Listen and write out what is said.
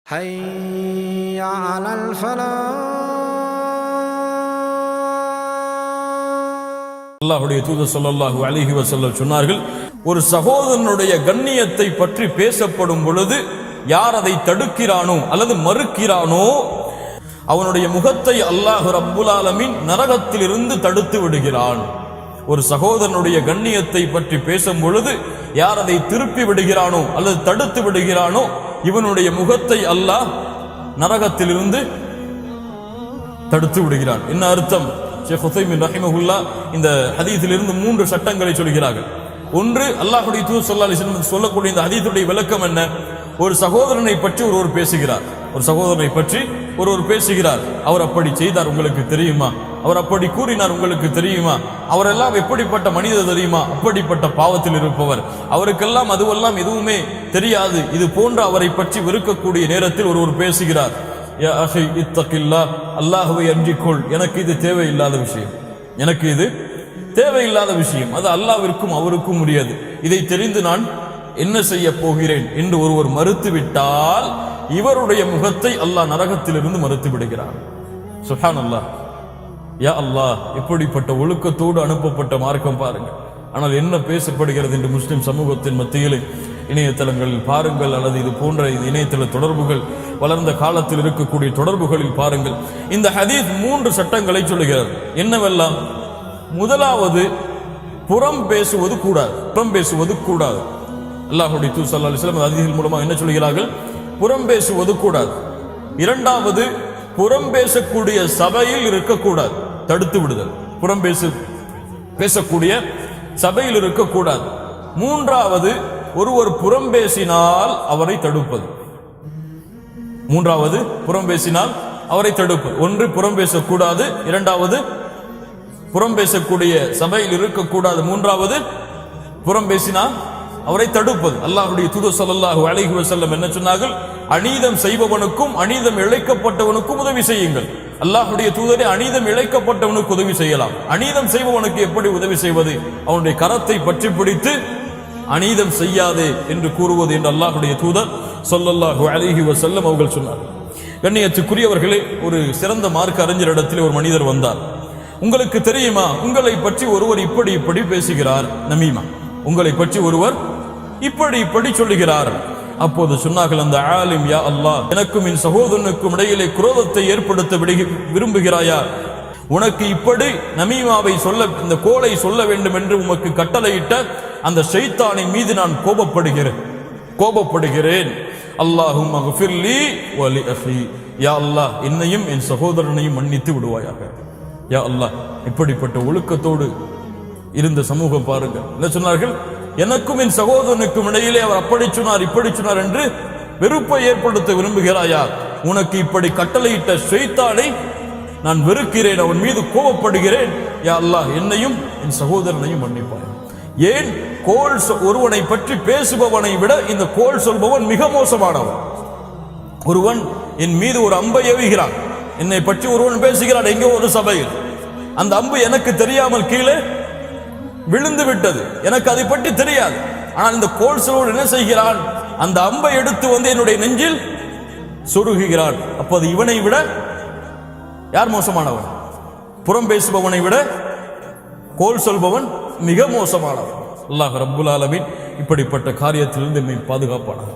حي على الفلاح. அல்லாஹ்வுடைய தூதர் ஸல்லல்லாஹு அலைஹி வஸல்லம் சொன்னார்கள், ஒரு சகோதரனுடைய கண்ணியத்தை பற்றி பேசப்படும் பொழுது யார் அதை தடுக்கிறானோ அல்லது மறுக்கிறானோ அவனுடைய முகத்தை அல்லாஹ் ரப்புல் ஆலமீன் நரகத்திலிருந்து தடுத்து விடுகிறான். ஒரு சகோதரனுடைய கண்ணியத்தை பற்றி பேசும் பொழுது யார் அதை திருப்பி விடுகிறானோ அல்லது தடுத்து விடுகிறானோ இவனுடைய முகத்தை அல்லாஹ் நரகத்திலிருந்து தடுத்து விடுகிறான். என்ன அர்த்தம்? ஷேக் உதைமீன் ரஹிமஹுல்லாஹ் இந்த ஹதீஸிலிருந்து 3 சட்டங்களை சொல்கிறார்கள். ஒன்று, அல்லாஹ்வுடைய தூதர் ஸல்லல்லாஹு அலைஹி வஸல்லம் சொல்லக்கூடிய இந்த ஹதீஸுடைய விளக்கம் என்ன? ஒரு சகோதரனை பற்றி ஒருவர் பேசுகிறார், ஒரு சகோதரனை பற்றி ஒருவர் பேசுகிறார். அவர் அப்படி செய்தார், உங்களுக்கு தெரியுமா? அவர் அப்படி கூறினார், உங்களுக்கு தெரியுமா? அவரெல்லாம் எப்படிப்பட்ட மனிதர் தெரியுமா? அப்படிப்பட்ட பாவத்தில் இருப்பவர், அவருக்கெல்லாம் அதுவெல்லாம் எதுவுமே தெரியாது. இது போன்ற அவரை பற்றி வெறுக்கக்கூடிய நேரத்தில் ஒருவர் பேசுகிறார், யா அஹி இத்தகில்லாஹ், அல்லாஹ்வை அஞ்சிக்கொள், எனக்கு இது தேவையில்லாத விஷயம், எனக்கு இது தேவையில்லாத விஷயம், அது அல்லாஹ்விற்கும் அவருக்கும் உரியது, இதை தெரிந்து நான் என்ன செய்ய போகிறேன் என்று ஒருவர் மறுத்துவிட்டால் இவருடைய முகத்தை அல்லாஹ் நரகத்திலிருந்து மறுத்து விடுகிறான். சுப்ஹானல்லாஹ், யா அல்லாஹ், எப்படிப்பட்ட ஒழுக்கத்தோடு அனுப்பப்பட்ட மார்க்கம் பாருங்க. ஆனால் என்ன பேசப்படுகிறது என்று முஸ்லிம் சமூகத்தின் மத்தியில் இணையதளங்களில் பாருங்கள், அல்லது இது போன்ற இணையதள தொடர்புகள் வளர்ந்த காலத்தில் இருக்கக்கூடிய தொடர்புகளில் பாருங்கள். இந்த ஹதீஸ் 3 சட்டங்களை சொல்லுகிறது. என்னவெல்லாம்? முதலாவது, புறம் பேசுவது கூடாது, புறம் பேசுவது கூடாது. அல்லாஹ்வுடைய தூதர் ஸல்லல்லாஹு அலைஹி வஸல்லம் ஹதீஸின் மூலமாக என்ன சொல்கிறார்கள்? புறம் பேசுவது கூடாது. இரண்டாவது, புறம் பேசக்கூடிய சபையில் இருக்கக்கூடாது, தடுத்து விடுதல், புறம் பேசக்கூடிய சபையில் இருக்கக்கூடாது. மூன்றாவது, ஒருவர் புறம் பேசினால் அவரை தடுப்பது. மூன்றாவது, புறம் பேசினால் அவரை தடுப்பது. ஒன்று, புறம் பேசக்கூடாது. இரண்டாவது, புறம் பேசக்கூடிய சபையில் இருக்கக்கூடாது. மூன்றாவது, புறம் பேசினால் அவரை தடுப்பது. அல்லாஹ்வுடைய தூதர் ஸல்லல்லாஹு அலைஹி வஸல்லம் என்ன சொன்னார்கள்? அநீதம் செய்பவனுக்கும் அநீதம் இழைக்கப்பட்டவனுக்கும் உதவி செய்யுங்கள். அல்லாஹ்வுடைய தூதரே, அநீதம் இழைக்கப்பட்டவனுக்கு உதவி செய்யலாம், அநீதம் செய்பவனுக்கு எப்படி உதவி செய்வது? அவனுடைய கரத்தை பற்றி பிடித்து அநீதம் செய்யாதே என்று கூறுவது என்று அல்லாஹ்வுடைய தூதர் ஸல்லல்லாஹு அலைஹி வஸல்லம் அவர்கள் சொன்னார்கள். கண்ணியத்துக்குரியவர்களே, ஒரு சிறந்த மார்க்க அறிஞர் இடத்தில் ஒரு மனிதர் வந்தார். உங்களுக்கு தெரியுமா, உங்களை பற்றி ஒருவர் இப்படி இப்படி பேசுகிறார், நமீமா, உங்களை பற்றி ஒருவர் இப்படி இப்படி சொல்லுகிறார். அப்போது சொன்னார்கள் அந்த ஆலிம், யா அல்லாஹ், எனக்கும் என் சகோதரனுக்கும் இடையிலே குரோதத்தை ஏற்படுத்த விரும்புகிறாயா? உனக்கு இப்படி நமீமாவை சொல்ல, இந்த கோலை சொல்ல வேண்டும் என்று உமக்கு கட்டளையிட்ட அந்த ஷைத்தானின் மீது நான் கோபப்படுகிறேன். அல்லாஹும்ம ஃபிர்லி வ லி அஹி, யா அல்லாஹ், என்னையும் என் சகோதரனையும் மன்னித்து விடுவாயாக. யா அல்லாஹ், இப்படிப்பட்ட ஒழுக்கத்தோடு இருந்த சமூகம் பாருங்கள். என்ன சொன்னார்கள்? எனக்கும் என் சகோதரனுக்கும் இடையிலே அவர் அப்படி சொன்னார் இப்படி சொன்னார் என்று வெறுப்பை ஏற்படுத்த விரும்புகிறாயா? உனக்கு இப்படி கட்டளையிட்ட ஷைத்தானை நான் வெறுக்கிறேன், அவன் மீது கோபப்படுகிறேன். யா அல்லாஹ், என்னையும் என் சகோதரனையும் மன்னிப்பாய். ஏன்? கோல் ஒருவனை பற்றி பேசுபவனை விட இந்த கோல் சொல்பவன் மிக மோசமானவன். ஒருவன் என் மீது ஒரு அம்பை எறிகிறான், என்னை பற்றி ஒருவன் பேசுகிறான் எங்கோ ஒரு சபையில், அந்த அம்பு எனக்கு தெரியாமல் கீழே விழுந்து விட்டது, எனக்கு அதை பற்றி தெரியாது. ஆனால் இந்த கோல் சொல்பவன் என்ன செய்கிறான்? அந்த அம்பை எடுத்து வந்து என்னுடைய நெஞ்சில் சொருகுகிறான். அப்போது இவனை விட யார் மோசமானவன்? புறம் பேசுபவனை விட கோல் சொல்பவன் மிக மோசமானவன். அல்லாஹ் ரப்புல் ஆலமீன் இப்படிப்பட்ட காரியத்திலிருந்து நம்மை பாதுகாப்பானார்.